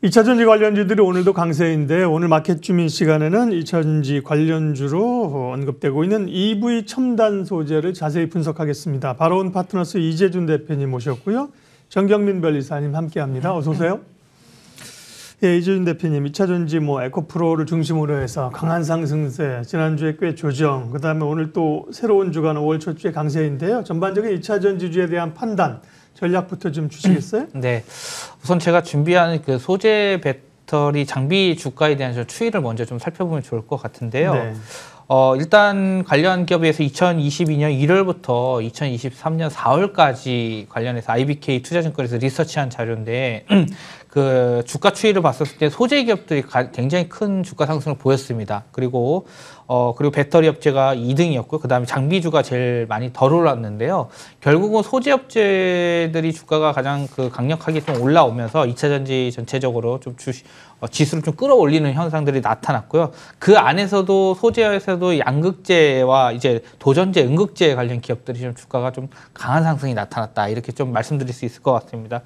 2차전지 관련주들이 오늘도 강세인데 오늘 마켓 주민 시간에는 2차전지 관련주로 언급되고 있는 EV 첨단 소재를 자세히 분석하겠습니다. 바로온 파트너스 이재준 대표님 모셨고요. 정경민 변리사님 함께합니다. 어서 오세요. 예, 이재준 대표님, 2차전지 에코프로를 중심으로 해서 강한 상승세, 지난주에 꽤 조정, 그다음에 오늘 또 새로운 주간 5월 초주에 강세인데요. 전반적인 2차전지주에 대한 판단, 전략부터 좀 주시겠어요? 네. 우선 제가 준비한 그 소재 배터리 장비 주가에 대한 추이를 먼저 좀 살펴보면 좋을 것 같은데요. 네. 일단 관련 기업에서 2022년 1월부터 2023년 4월까지 관련해서 IBK 투자증권에서 리서치한 자료인데 그 주가 추이를 봤었을 때 소재 기업들이 굉장히 큰 주가 상승을 보였습니다. 그리고 배터리 업체가 2등이었고, 그 다음에 장비주가 제일 많이 덜 올랐는데요. 결국은 소재 업체들이 주가가 가장 강력하게 좀 올라오면서 2차전지 전체적으로 좀 지수를 좀 끌어올리는 현상들이 나타났고요. 그 안에서도 소재에서도 양극재와 이제 도전재, 음극재 관련 기업들이 좀 주가가 좀 강한 상승이 나타났다. 이렇게 좀 말씀드릴 수 있을 것 같습니다.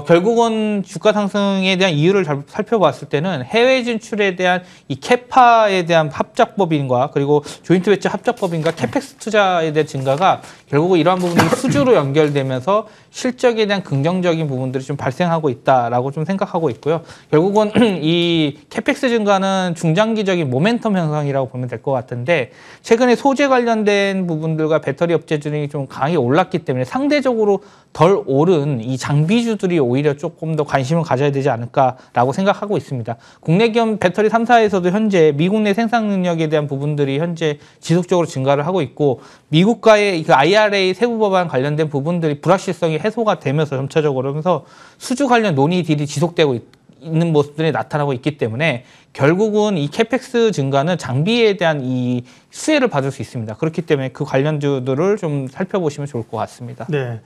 결국은 주가 상승에 대한 이유를 잘 살펴봤을 때는 해외 진출에 대한 이 캐파에 대한 합작법인과 그리고 조인트 벤처 합작법인과 캐펙스 투자에 대한 증가가 결국은 이러한 부분이 수주로 연결되면서 실적에 대한 긍정적인 부분들이 좀 발생하고 있다라고 좀 생각하고 있고요. 결국은 이 캐펙스 증가는 중장기적인 모멘텀 현상이라고 보면 될 것 같은데, 최근에 소재 관련된 부분들과 배터리 업체들이 좀 강하게 올랐기 때문에 상대적으로 덜 오른 이 장비주들이 오히려 조금 더 관심을 가져야 되지 않을까라고 생각하고 있습니다. 국내 기업 배터리 3사에서도 현재 미국 내 생산 능력에 대한 부분들이 현재 지속적으로 증가를 하고 있고, 미국과의 그 IRA 세부 법안 관련된 부분들이 불확실성이 해소가 되면서 점차적으로 하면서 수주 관련 논의들이 지속되고 있는 모습들이 나타나고 있기 때문에 결국은 이 캐펙스 증가는 장비에 대한 이 수혜를 받을 수 있습니다. 그렇기 때문에 그 관련주들을 좀 살펴보시면 좋을 것 같습니다. 네.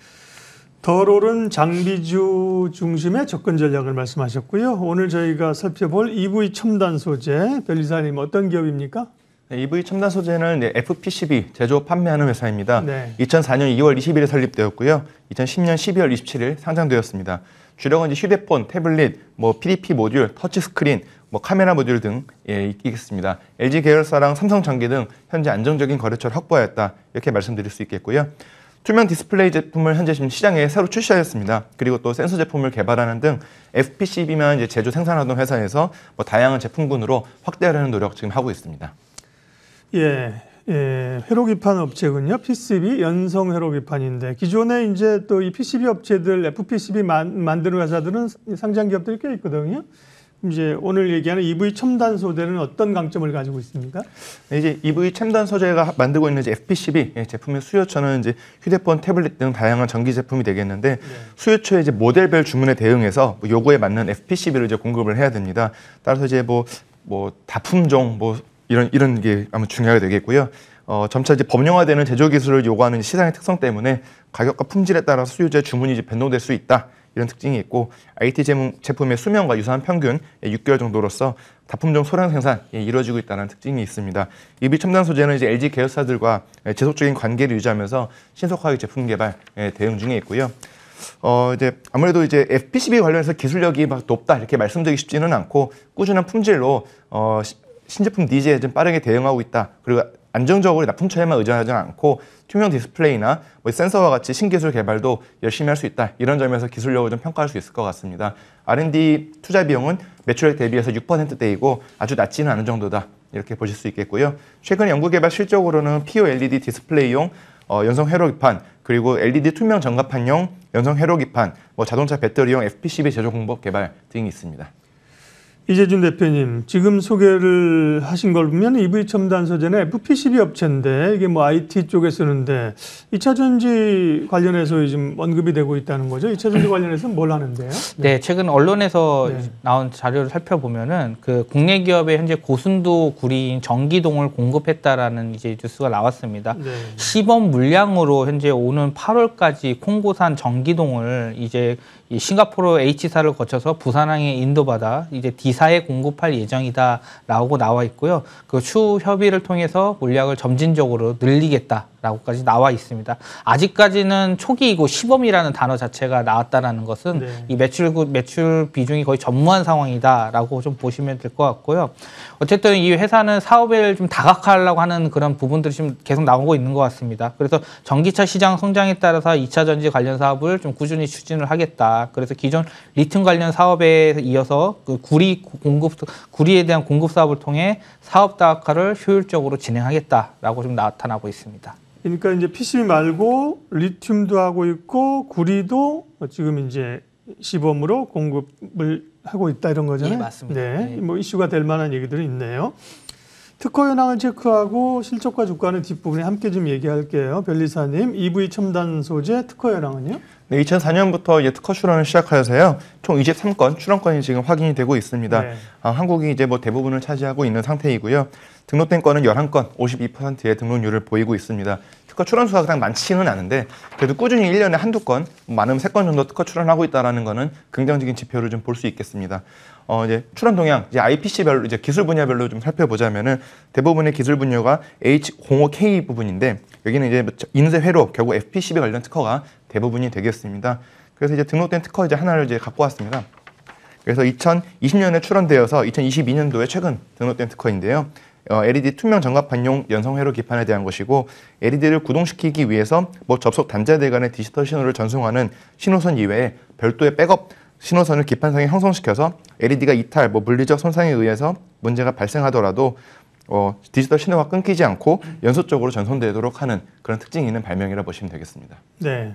덜 오른 장비주 중심의 접근 전략을 말씀하셨고요. 오늘 저희가 살펴볼 EV 첨단 소재, 변리사님 어떤 기업입니까? 네, EV 첨단 소재는 FPCB 제조 판매하는 회사입니다. 네. 2004년 2월 20일에 설립되었고요. 2010년 12월 27일 상장되었습니다. 주력은 이제 휴대폰, 태블릿, PDP 모듈, 터치스크린, 카메라 모듈 등 있겠습니다. LG 계열사랑 삼성전기 등 현재 안정적인 거래처를 확보하였다, 이렇게 말씀드릴 수 있겠고요. 투명 디스플레이 제품을 현재 지금 시장에 새로 출시하였습니다. 그리고 또 센서 제품을 개발하는 등 FPCB만 이제 제조 생산하던 회사에서 다양한 제품군으로 확대하려는 노력 지금 하고 있습니다. 예, 회로기판 업체군요. PCB 연성 회로기판인데 기존에 이제 또 이 PCB 업체들, FPCB 만드는 회사들은 상장 기업들이 꽤 있거든요. 이제 오늘 얘기하는 EV 첨단 소재는 어떤 강점을 가지고 있습니까? 이제 EV 첨단 소재가 만들고 있는 이제 FPCB 제품의 수요처는 이제 휴대폰, 태블릿 등 다양한 전기 제품이 되겠는데, 네. 수요처의 이제 모델별 주문에 대응해서 요구에 맞는 FPCB를 이제 공급을 해야 됩니다. 따라서 이제 다품종 이런 게 아마 중요하게 되겠고요. 점차 이제 범용화되는 제조 기술을 요구하는 시장의 특성 때문에 가격과 품질에 따라서 수요자의 주문이 이제 변동될 수 있다, 이런 특징이 있고, IT 제품의 수명과 유사한 평균 6개월 정도로서 다품종 소량 생산 이루어지고 있다는 특징이 있습니다. EV 첨단 소재는 이제 LG 계열사들과 지속적인 관계를 유지하면서 신속하게 제품 개발 대응 중에 있고요. 이제 아무래도 이제 FPCB 관련해서 기술력이 높다 이렇게 말씀드리기 쉽지는 않고, 꾸준한 품질로 신제품 니즈에 좀 빠르게 대응하고 있다. 그리고 안정적으로 납품처에만 의존하지 않고 투명 디스플레이나 센서와 같이 신기술 개발도 열심히 할 수 있다. 이런 점에서 기술력을 좀 평가할 수 있을 것 같습니다. R&D 투자 비용은 매출액 대비해서 6%대이고 아주 낮지는 않은 정도다, 이렇게 보실 수 있겠고요. 최근 연구개발 실적으로는 POLED 디스플레이용 연성 회로기판, 그리고 LED 투명 전가판용 연성 회로기판, 자동차 배터리용 FPCB 제조 공법 개발 등이 있습니다. 이재준 대표님, 지금 소개를 하신 걸 보면 EV 첨단 소재는 FPCB 업체인데 이게 IT 쪽에 쓰는데 2차전지 관련해서 지금 언급이 되고 있다는 거죠. 2차전지 관련해서는 뭘 하는데요? 네, 최근 언론에서 나온 자료를 살펴보면은 그 국내 기업의 현재 고순도 구리인 전기동을 공급했다라는 이제 뉴스가 나왔습니다. 네. 시범 물량으로 현재 오는 8월까지 콩고산 전기동을 이제 이 싱가포르 H사를 거쳐서 부산항에 인도받아 이제 D사에 공급할 예정이다라고 나와 있고요. 그 추후 협의를 통해서 물량을 점진적으로 늘리겠다. 라고까지 나와 있습니다. 아직까지는 초기이고 시범이라는 단어 자체가 나왔다라는 것은 네. 이 매출 비중이 거의 전무한 상황이다라고 좀 보시면 될 것 같고요. 어쨌든 이 회사는 사업을 좀 다각화하려고 하는 그런 부분들이 지금 계속 나오고 있는 것 같습니다. 그래서 전기차 시장 성장에 따라서 2차 전지 관련 사업을 좀 꾸준히 추진을 하겠다. 그래서 기존 리튬 관련 사업에 이어서 그 구리에 대한 공급 사업을 통해 사업 다각화를 효율적으로 진행하겠다라고 좀 나타나고 있습니다. 그러니까 이제 PCB 말고 리튬도 하고 있고 구리도 지금 이제 시범으로 공급을 하고 있다 이런 거잖아요. 예, 맞습니다. 네, 네. 뭐 이슈가 될 만한 얘기들이 있네요. 특허 현황을 체크하고 실적과 주가는 뒷부분에 함께 좀 얘기할게요. 변리사님, EV 첨단 소재 특허 현황은요? 네, 2004년부터 이제 특허 출원을 시작하여서요. 총 23건 출원권이 지금 확인이 되고 있습니다. 네. 한국이 이제 뭐 대부분을 차지하고 있는 상태이고요. 등록된 건은 11건, 52%의 등록률을 보이고 있습니다. 특허 출원 수가 그냥 많지는 않은데 그래도 꾸준히 1년에 한두 건, 많으면 3건 정도 특허 출원하고 있다는 거는 긍정적인 지표를 좀 볼 수 있겠습니다. 이제 출원 동향, 이제 IPC별로, 이제 기술 분야별로 좀 살펴보자면은 대부분의 기술 분야가 H05K 부분인데 여기는 이제 인쇄 회로, 결국 FPCB 관련 특허가 대부분이 되겠습니다. 그래서 이제 등록된 특허 이제 하나를 이제 갖고 왔습니다. 그래서 2020년에 출원되어서 2022년도에 최근 등록된 특허인데요. LED 투명 전갑판용 연성 회로 기판에 대한 것이고 LED를 구동시키기 위해서 뭐 접속 단자들 간의 디지털 신호를 전송하는 신호선 이외에 별도의 백업 신호선을 기판상에 형성시켜서 LED가 이탈, 뭐 물리적 손상에 의해서 문제가 발생하더라도 디지털 신호가 끊기지 않고 연속적으로 전송되도록 하는 그런 특징이 있는 발명이라 보시면 되겠습니다. 네.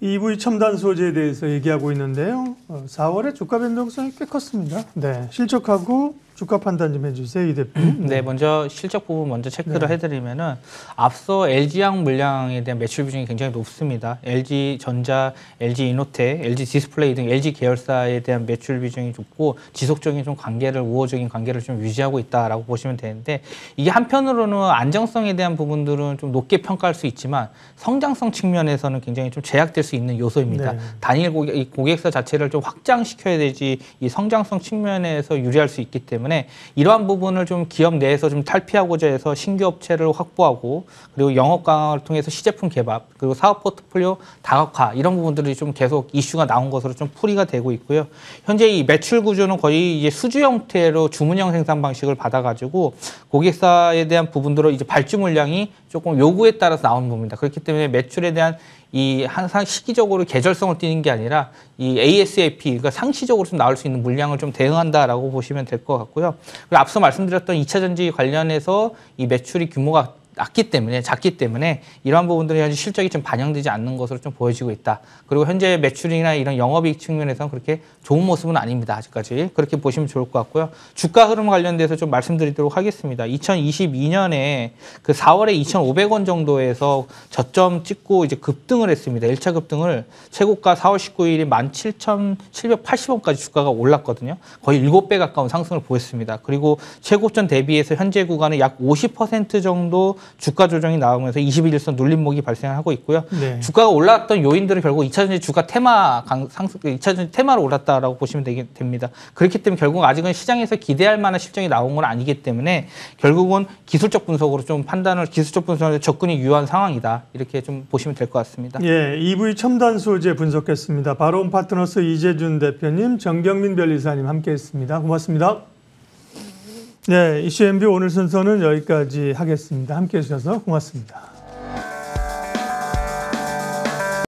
EV 첨단 소재에 대해서 얘기하고 있는데요. 4월에 주가 변동성이 꽤 컸습니다. 네, 실적하고 주가 판단 좀 해주세요, 이 대표님. 네, 먼저 실적 부분 먼저 체크를 네. 해드리면은 앞서 LG양 물량에 대한 매출 비중이 굉장히 높습니다. LG전자, LG이노텍, LG디스플레이 등 LG 계열사에 대한 매출 비중이 높고 지속적인 좀 우호적인 관계를 좀 유지하고 있다라고 보시면 되는데 이게 한편으로는 안정성에 대한 부분들은 좀 높게 평가할 수 있지만 성장성 측면에서는 굉장히 좀 제약될 수 있는 요소입니다. 네. 단일 고객사 자체를 좀 확장시켜야 되지 이 성장성 측면에서 유리할 수 있기 때문에 이러한 부분을 좀 기업 내에서 좀 탈피하고자 해서 신규 업체를 확보하고 그리고 영업 강화를 통해서 시제품 개발 그리고 사업 포트폴리오 다각화 이런 부분들이 좀 계속 이슈가 나온 것으로 좀 풀이가 되고 있고요. 현재 이 매출 구조는 거의 이제 수주 형태로 주문형 생산 방식을 받아가지고 고객사에 대한 부분들로 이제 발주 물량이 조금 요구에 따라서 나오는 부분입니다. 그렇기 때문에 매출에 대한 이 항상 시기적으로 계절성을 띠는 게 아니라 이 ASAP, 그러니까 상시적으로 좀 나올 수 있는 물량을 좀 대응한다라고 보시면 될 것 같고요. 그리고 앞서 말씀드렸던 2차 전지 관련해서 이 매출이 규모가 작기 때문에 이러한 부분들이 현재 실적이 좀 반영되지 않는 것으로 좀 보여지고 있다. 그리고 현재 매출이나 이런 영업이익 측면에서는 그렇게 좋은 모습은 아닙니다. 아직까지. 그렇게 보시면 좋을 것 같고요. 주가 흐름 관련돼서 좀 말씀드리도록 하겠습니다. 2022년에 그 4월에 2,500원 정도에서 저점 찍고 이제 급등을 했습니다. 1차 급등을 최고가 4월 19일이 17,780원까지 주가가 올랐거든요. 거의 7배 가까운 상승을 보였습니다. 그리고 최고점 대비해서 현재 구간은 약 50% 정도 주가 조정이 나오면서 21일선 눌림목이 발생하고 있고요. 네. 주가가 올랐던 요인들은 결국 2차전지 주가 테마 상승, 2차전지 테마로 올랐다라고 보시면 됩니다. 그렇기 때문에 결국 아직은 시장에서 기대할 만한 실적이 나온 건 아니기 때문에 결국은 기술적 분석으로 좀 기술적 분석으로 접근이 유효한 상황이다. 이렇게 좀 보시면 될 것 같습니다. 예, EV 첨단 소재 분석했습니다. 바로온 파트너스 이재준 대표님, 정경민 변리사님 함께했습니다. 고맙습니다. 네, 이슈 MB 오늘 순서는 여기까지 하겠습니다. 함께해 주셔서 고맙습니다.